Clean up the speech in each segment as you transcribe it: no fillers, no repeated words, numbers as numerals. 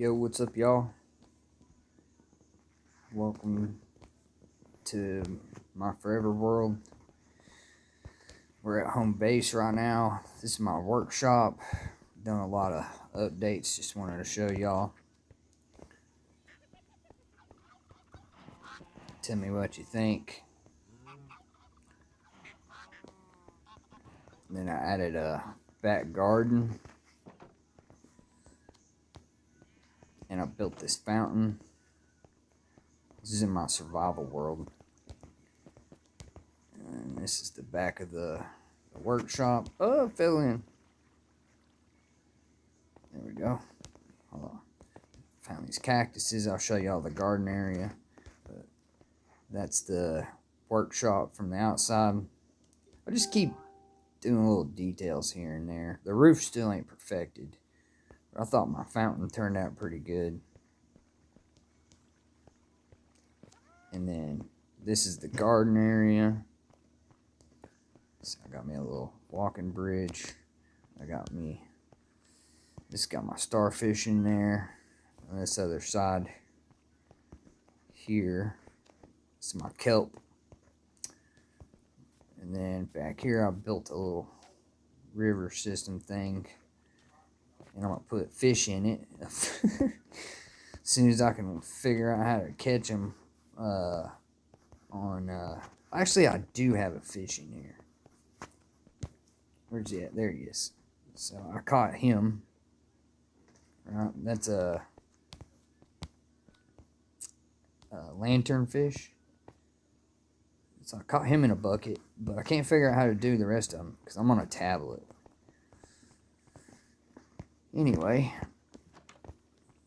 Yo, what's up, y'all? Welcome to my forever world. We're at home base right now. This is my workshop. Done a lot of updates. Just wanted to show y'all. Tell me what you think. Then I added a back garden. And I built this fountain. This is in my survival world. And this is the back of the workshop. Oh, it fell in. There we go. Hold on. Found these cactuses. I'll show y'all the garden area. But that's the workshop from the outside. I just keep doing little details here and there. The roof still ain't perfected. But I thought my fountain turned out pretty good. And then this is the garden area. So I got me a little walking bridge. This got my starfish in there. On this other side here, it's my kelp. And then back here I built a little river system thing. And I'm going to put fish in it. As soon as I can figure out how to catch them actually, I do have a fish in here. Where's he at? There he is. So I caught him. Right, that's a lantern fish. So I caught him in a bucket, but I can't figure out how to do the rest of them because I'm on a tablet. Anyway,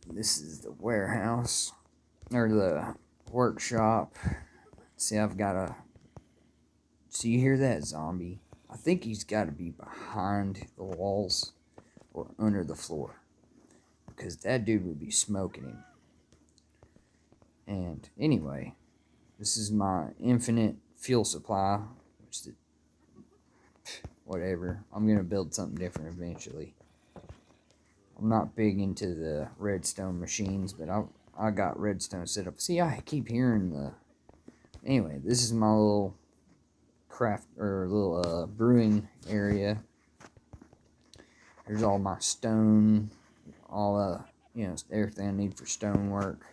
this is the warehouse, or the workshop. See, so you hear that zombie? I think he's got to be behind the walls or under the floor, because that dude would be smoking him. And anyway, this is my infinite fuel supply, whatever. I'm going to build something different eventually. I'm not big into the redstone machines, but I got redstone set up. See, I keep hearing the... Anyway, this is my little brewing area. Here's all my stone, everything I need for stonework.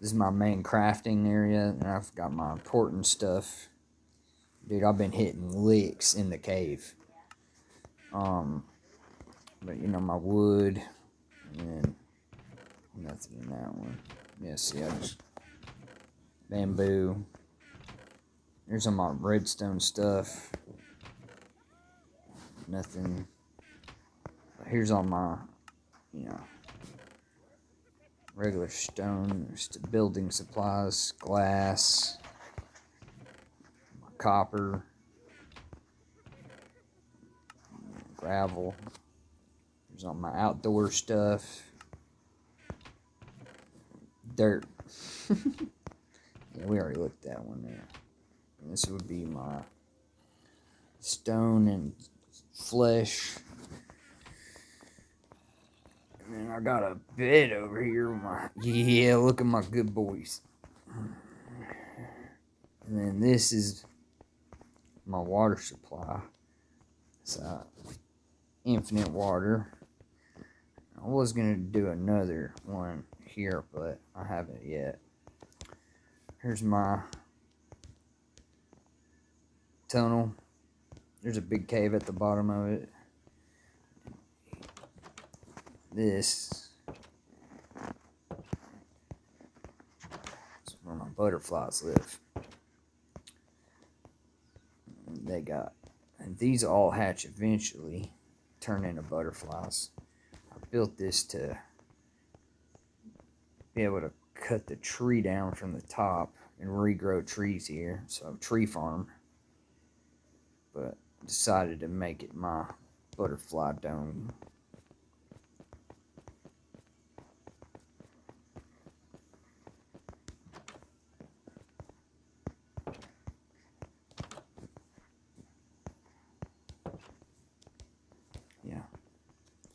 This is my main crafting area, and I've got my important stuff. Dude, I've been hitting licks in the cave. But my wood, and then nothing in that one. Yeah, see, I just bamboo. Here's all my redstone stuff. Nothing. Here's all my, regular stone. There's the building supplies, glass, copper, gravel. There's all my outdoor stuff. Dirt. Yeah, we already looked at that one there. And this would be my stone and flesh. And then I got a bed over here with look at my good boys. And then this is my water supply. It's infinite water. I was going to do another one here, but I haven't yet. Here's my tunnel. There's a big cave at the bottom of it. This is where my butterflies live. And these all hatch eventually, turn into butterflies. I built this to be able to cut the tree down from the top and regrow trees here. So tree farm. But decided to make it my butterfly dome. Yeah,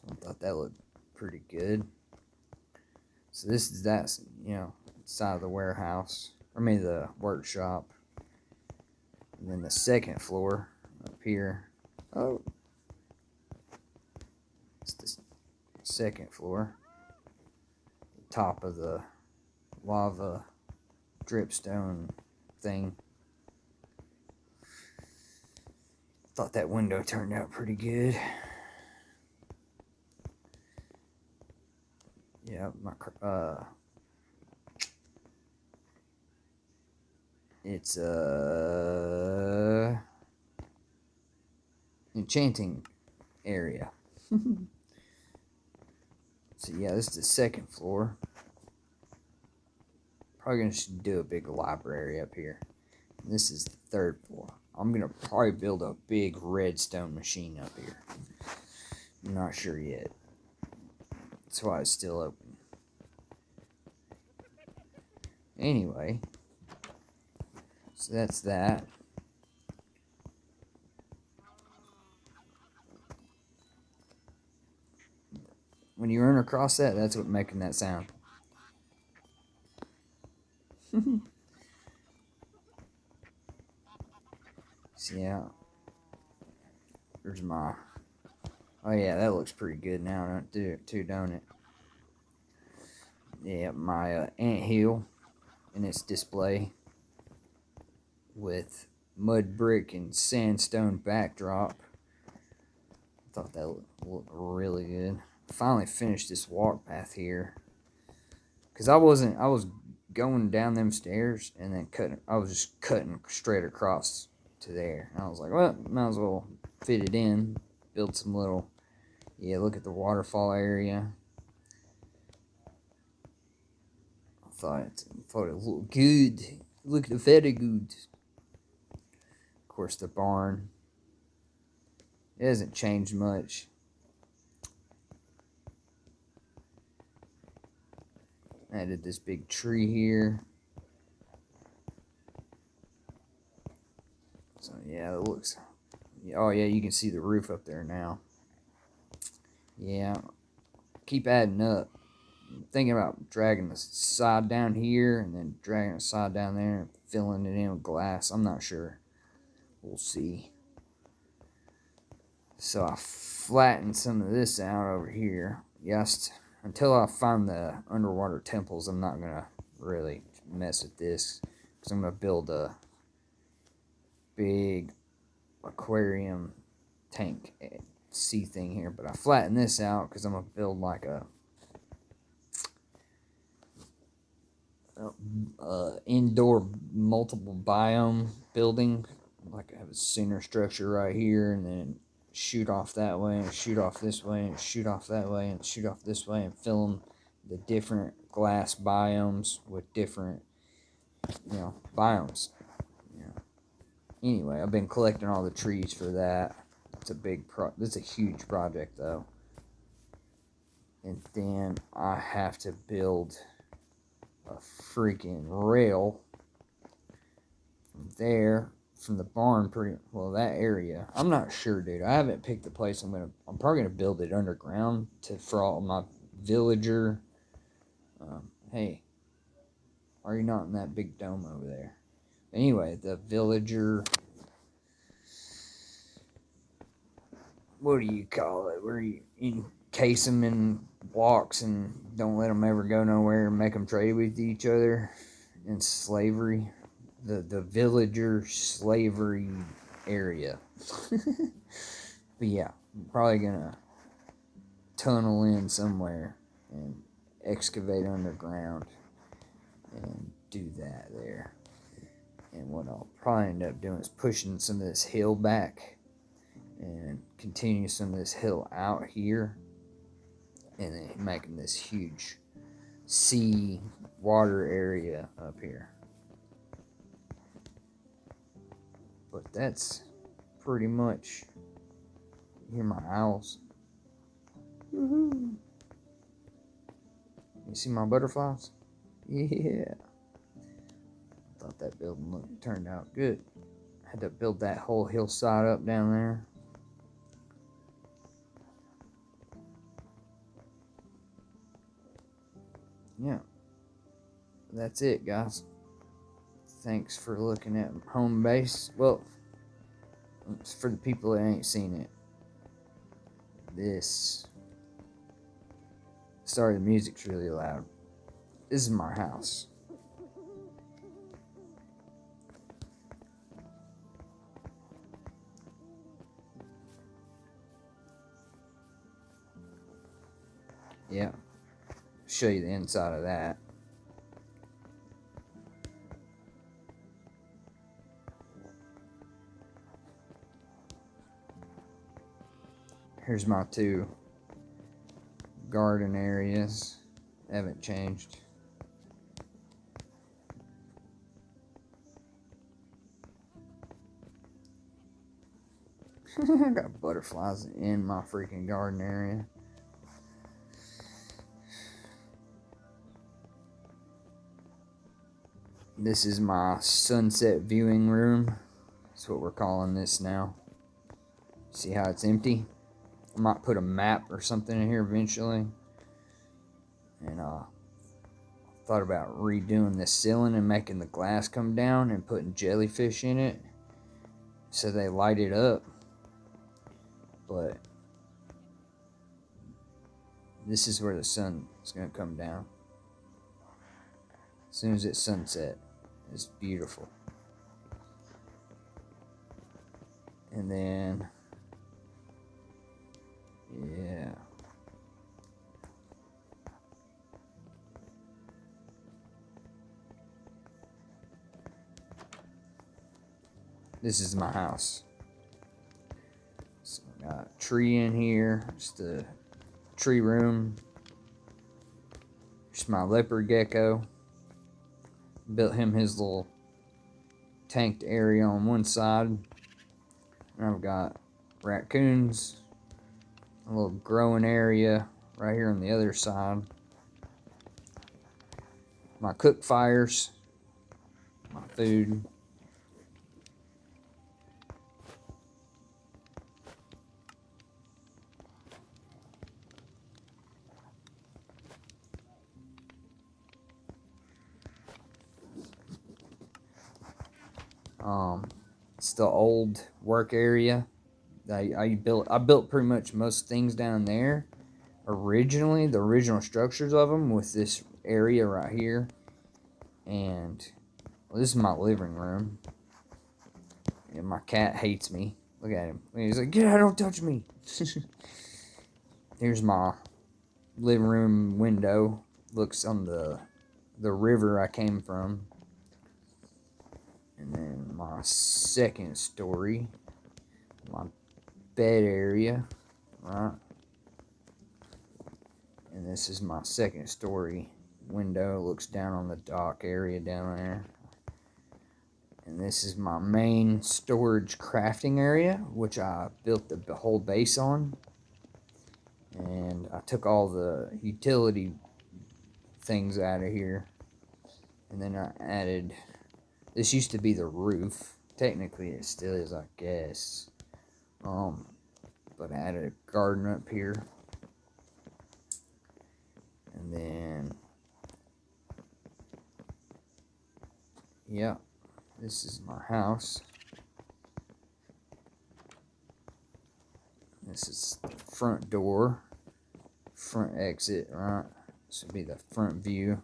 so I thought that looked pretty good. So this is that, you know, side of the warehouse, or maybe the workshop. And then the second floor up here. Oh, it's the second floor. Top of the lava dripstone thing. Thought that window turned out pretty good. Yeah, it's enchanting area. So yeah, this is the second floor. Probably gonna do a big library up here. And this is the third floor. I'm gonna probably build a big redstone machine up here. I'm not sure yet. That's why it's still open. Anyway, so that's that. When you run across that, that's what's making that sound. So yeah, there's my. Oh yeah, that looks pretty good now, don't it? Yeah, my anthill in its display with mud brick and sandstone backdrop. I thought that looked really good. Finally finished this walk path here, cause I was going down them stairs and then I was just cutting straight across to there. And I was like, well, might as well fit it in, build some little. Yeah, look at the waterfall area. I thought it looked good. Looked very good. Of course, the barn. It hasn't changed much. Added this big tree here. So yeah, it looks. Oh yeah, you can see the roof up there now. Yeah, keep adding up. I'm thinking about dragging the side down here and then dragging the side down there and filling it in with glass. I'm not sure. We'll see. So I flattened some of this out over here. Yes, until I find the underwater temples, I'm not gonna really mess with this because I'm gonna build a big aquarium tank sea thing here. But I flattened this out because I'm gonna build like a indoor multiple biome building. Like I have a center structure right here, and then shoot off that way, and shoot off this way, and shoot off that way, and shoot off this way, and fill them the different glass biomes with different, biomes. Anyway, I've been collecting all the trees for that. It's a It's a huge project though. And then I have to build a freaking rail from there, from the barn, that area. I'm not sure, dude. I haven't picked the place. I'm probably gonna build it underground for all my villager. Hey, why are you not in that big dome over there? Anyway, the villager. What do you call it? Where you encase them in blocks and don't let them ever go nowhere and make them trade with each other in slavery. The villager slavery area. But yeah, I'm probably gonna tunnel in somewhere and excavate underground and do that there. And what I'll probably end up doing is pushing some of this hill back and continue some of this hill out here, and then making this huge sea water area up here. But that's pretty much. You hear my owls? Woohoo! You see my butterflies? Yeah. Thought that building turned out good. Had to build that whole hillside up down there. yeah, that's it, guys. Thanks for looking at home base. Well, it's for the people that ain't seen it. Sorry, the music's really loud. This is my house. Yeah, show you the inside of that. Here's my two garden areas. Haven't changed. I got butterflies in my freaking garden area. This is my sunset viewing room. That's what we're calling this now. See how it's empty? I might put a map or something in here eventually. And thought about redoing the ceiling and making the glass come down and putting jellyfish in it so they light it up. But this is where the sun is going to come down. As soon as it's sunset, it's beautiful. And then, yeah. This is my house. So I got a tree in here, just a tree room. Just my leopard gecko. Built him his little tanked area on one side. And I've got raccoons, a little growing area right here on the other side. My cook fires, my food. It's the old work area. I built pretty much most things down there. Originally, the original structures of them with this area right here. And well, this is my living room. And my cat hates me. Look at him. He's like, "Yeah, don't touch me." Here's my living room window. Looks on the river I came from. And then my second story, my bed area, right? And this is my second story window. Looks down on the dock area down there. And this is my main storage crafting area, which I built the whole base on. And I took all the utility things out of here. And then I added, this used to be the roof. Technically it still is, I guess. But I added a garden up here. And then, yeah, this is my house. This is the front door, front exit, right? This would be the front view.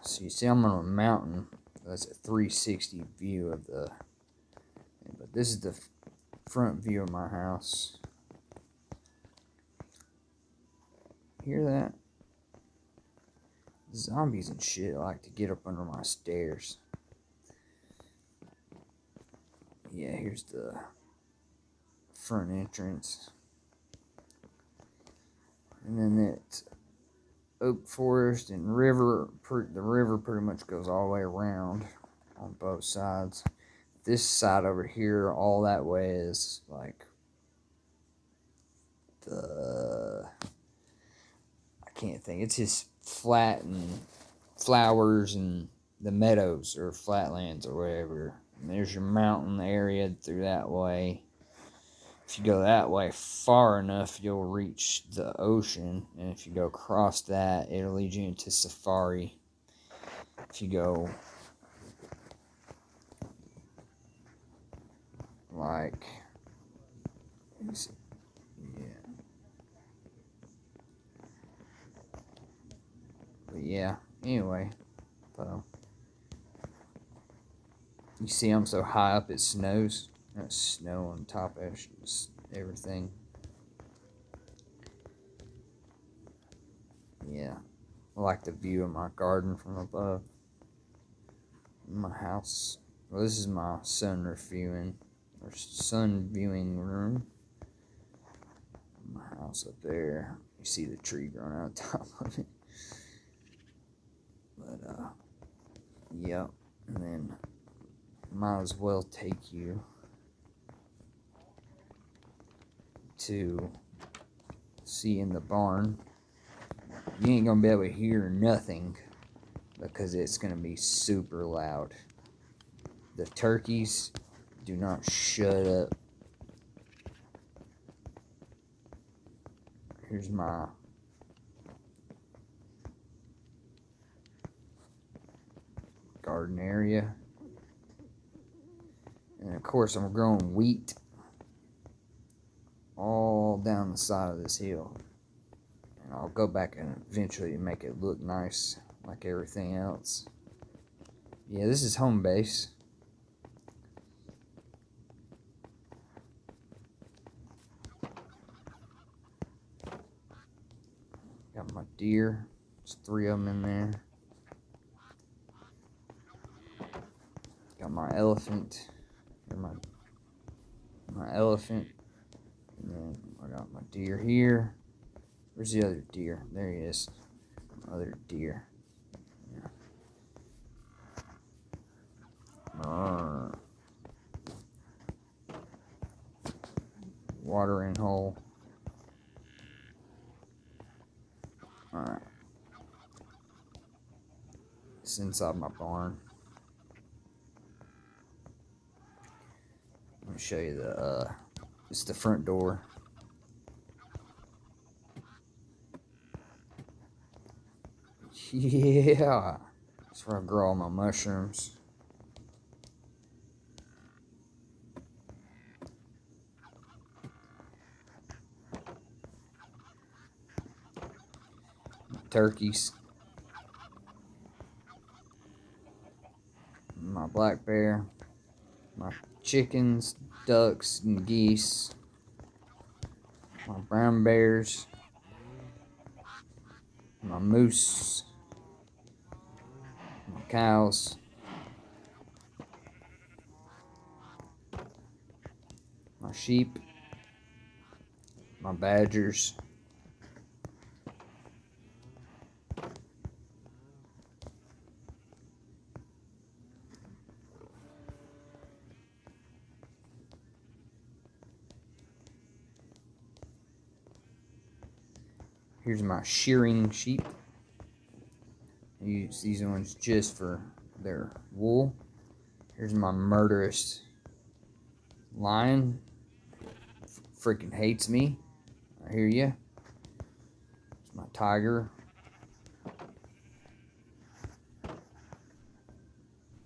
So you see I'm on a mountain. That's a 360 view of the, but this is the front view of my house. Hear that? Zombies and shit like to get up under my stairs. Yeah, here's the front entrance. And then it's oak forest and river. The river pretty much goes all the way around on both sides. This side over here, all that way is like I can't think. It's just flat and flowers and the meadows or flatlands or whatever. And there's your mountain area through that way. if you go that way far enough, you'll reach the ocean. And if you go across that, it'll lead you into safari. If you go like, yeah. But yeah, anyway, so you see I'm so high up it snows. There's snow on top of everything. Yeah, I like the view of my garden from above. My house. Well, this is my sun viewing room. My house up there. You see the tree growing out top of it. But yep. And then might as well take you to see in the barn. You ain't gonna be able to hear nothing because it's gonna be super loud. The turkeys do not shut up. Here's my garden area. And of course I'm growing wheat all down the side of this hill. And I'll go back and eventually make it look nice like everything else. Yeah, this is home base. Got my deer. There's 3 of them in there. Got my elephant. My elephant. And then I got my deer here. Where's the other deer? There he is. Other deer. Yeah. Watering hole. Alright. It's inside my barn. Let me show you it's the front door. Yeah. That's where I grow all my mushrooms. Turkeys. My black bear. My chickens, ducks, and geese. My brown bears. My moose. My cows. My sheep. My badgers. Here's my shearing sheep. I use these ones just for their wool. Here's my murderous lion. Freaking hates me. I hear ya. It's my tiger.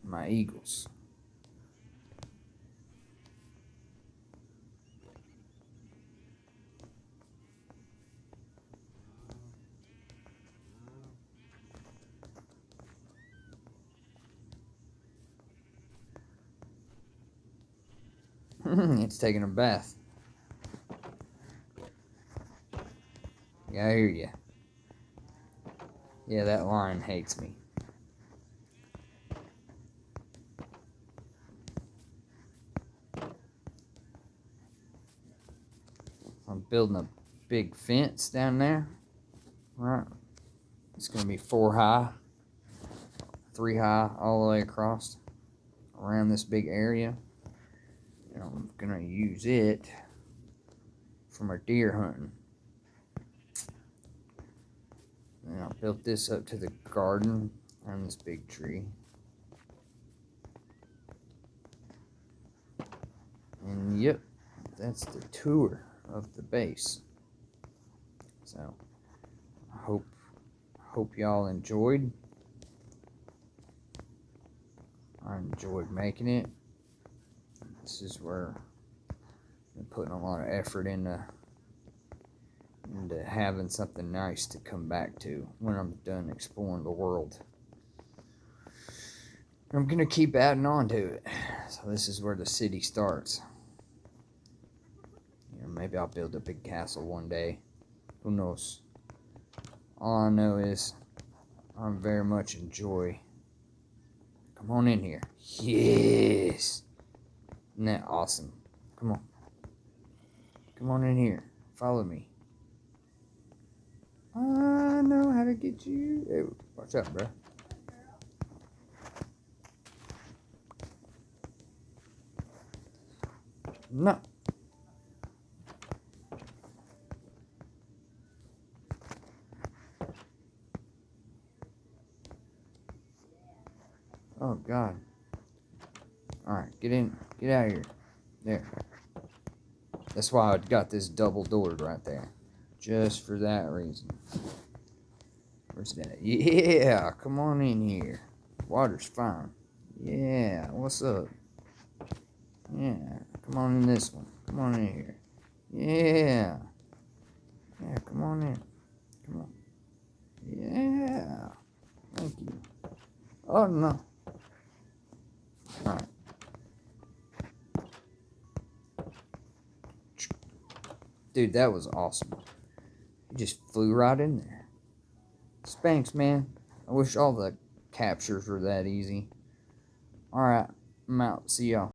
My eagles. It's taking a bath. Yeah, I hear ya. Yeah, that lion hates me. I'm building a big fence down there. Right. It's going to be 4 high, 3 high, all the way across around this big area. And I'm going to use it for my deer hunting. And I built this up to the garden on this big tree. And yep, that's the tour of the base. So I hope y'all enjoyed. I enjoyed making it. This is where I'm putting a lot of effort into having something nice to come back to when I'm done exploring the world. I'm gonna keep adding on to it. So this is where the city starts. Maybe I'll build a big castle one day. Who knows? All I know is I very much enjoy. Come on in here. Yes. Isn't that awesome? Come on. Come on in here. Follow me. I know how to get you. Hey, watch out, bro. No. Oh, God. Alright, get in. Get out of here. There. That's why I got this double doored right there. Just for that reason. Where's that? Yeah, come on in here. Water's fine. Yeah, what's up? Yeah, come on in this one. Come on in here. Yeah. Yeah, come on in. Come on. Yeah. Thank you. Oh, no. Alright. Dude, that was awesome. He just flew right in there. Spanx, man. I wish all the captures were that easy. Alright, I'm out. See y'all.